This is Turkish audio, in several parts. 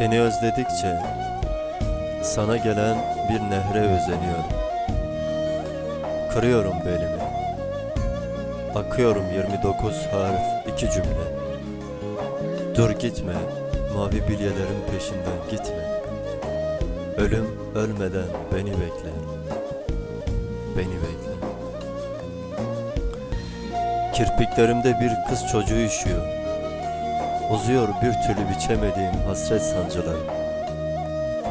Seni özledikçe sana gelen bir nehre özeniyorum. Kırıyorum belimi. Akıyorum 29 harf 2 cümle. Dur gitme, mavi bilyelerin peşinden gitme. Ölüm ölmeden beni bekle. Beni bekle. Kirpiklerimde bir kız çocuğu üşüyor. Uzuyor bir türlü biçemediğim hasret sancıları.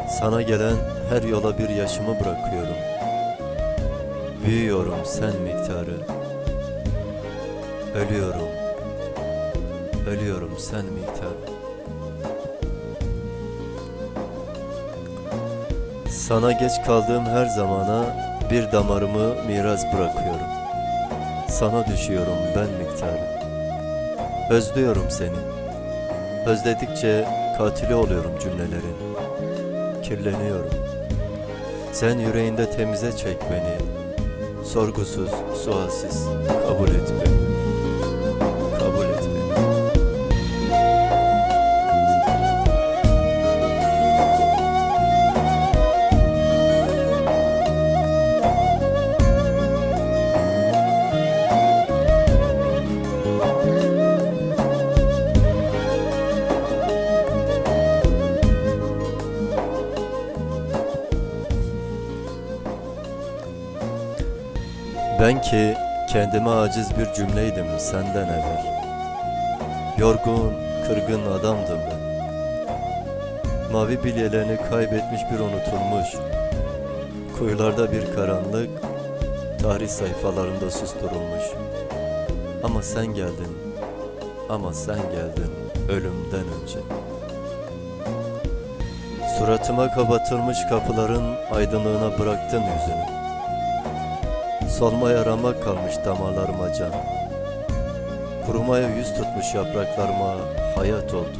Sana gelen her yola bir yaşımı bırakıyorum. Büyüyorum sen miktarı. Ölüyorum. Ölüyorum sen miktarı. Sana geç kaldığım her zamana bir damarımı miras bırakıyorum. Sana düşüyorum ben miktarı. Özlüyorum seni. Özledikçe katili oluyorum cümlelerin. Kirleniyorum. Sen yüreğinde temize çek beni. Sorgusuz, sualsiz kabul et beni. Kabul et beni. Ben ki kendime aciz bir cümleydim senden evvel. Yorgun, kırgın adamdım ben. Mavi bilyelerini kaybetmiş bir unutulmuş. Kuyularda bir karanlık, tarih sayfalarında susturulmuş. Ama sen geldin, ama sen geldin ölümden önce. Suratıma kapatılmış kapıların aydınlığına bıraktın yüzünü. Solmaya ramak kalmış damarlarıma can. Kurumaya yüz tutmuş yapraklarıma hayat oldu.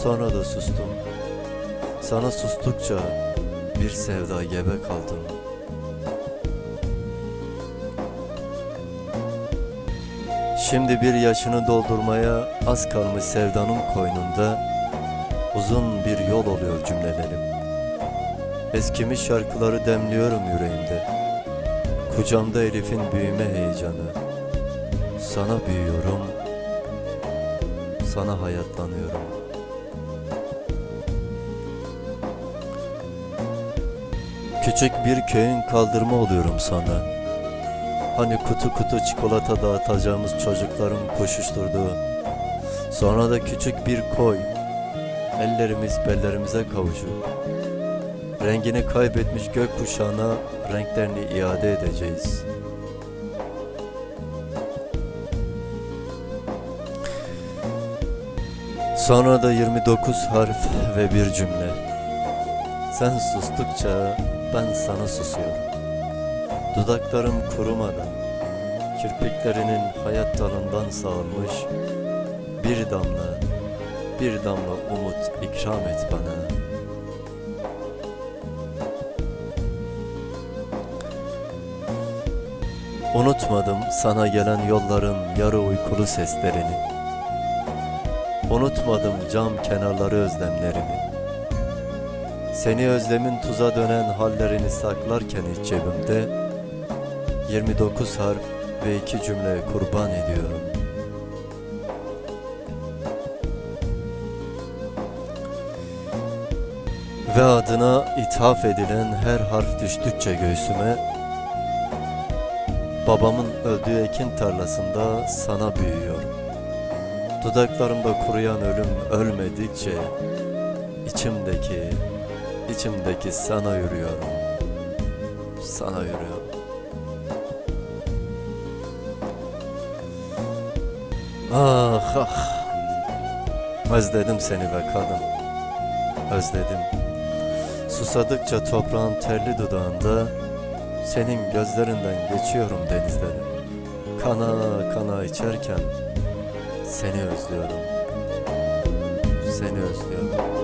Sonra da sustum. Sana sustukça bir sevda gebe kaldım. Şimdi bir yaşını doldurmaya az kalmış sevdanın koynunda uzun bir yol oluyor cümlelerim. Eskimiş şarkıları demliyorum yüreğimde. Kucağımda Elif'in büyüme heyecanı. Sana büyüyorum, sana hayatlanıyorum. Küçük bir köyün kaldırma oluyorum sana. Hani kutu kutu çikolata dağıtacağımız çocukların koşuşturduğu. Sonra da küçük bir koy, ellerimiz bellerimize kavuşup rengini kaybetmiş gökkuşağına renklerini iade edeceğiz. Sonra da 29 harf ve bir cümle. Sen sustukça ben sana susuyorum. Dudaklarım kurumadan, kirpiklerinin hayat dalından sağılmış bir damla umut ikram et bana. Unutmadım sana gelen yolların yarı uykulu seslerini. Unutmadım cam kenarları özlemlerimi. Seni özlemin tuza dönen hallerini saklarken iç cebimde 29 harf ve 2 cümle kurban ediyorum. Ve adına ithaf edilen her harf düştükçe göğsüme, babamın öldüğü ekin tarlasında sana büyüyorum. Dudaklarımda kuruyan ölüm ölmedikçe içimdeki sana yürüyorum. Sana yürüyorum. Ah ah. Özledim seni be kadın. Özledim. Susadıkça toprağın terli dudağında senin gözlerinden geçiyorum denizlere. Kana kana içerken seni özlüyorum. Seni özlüyorum.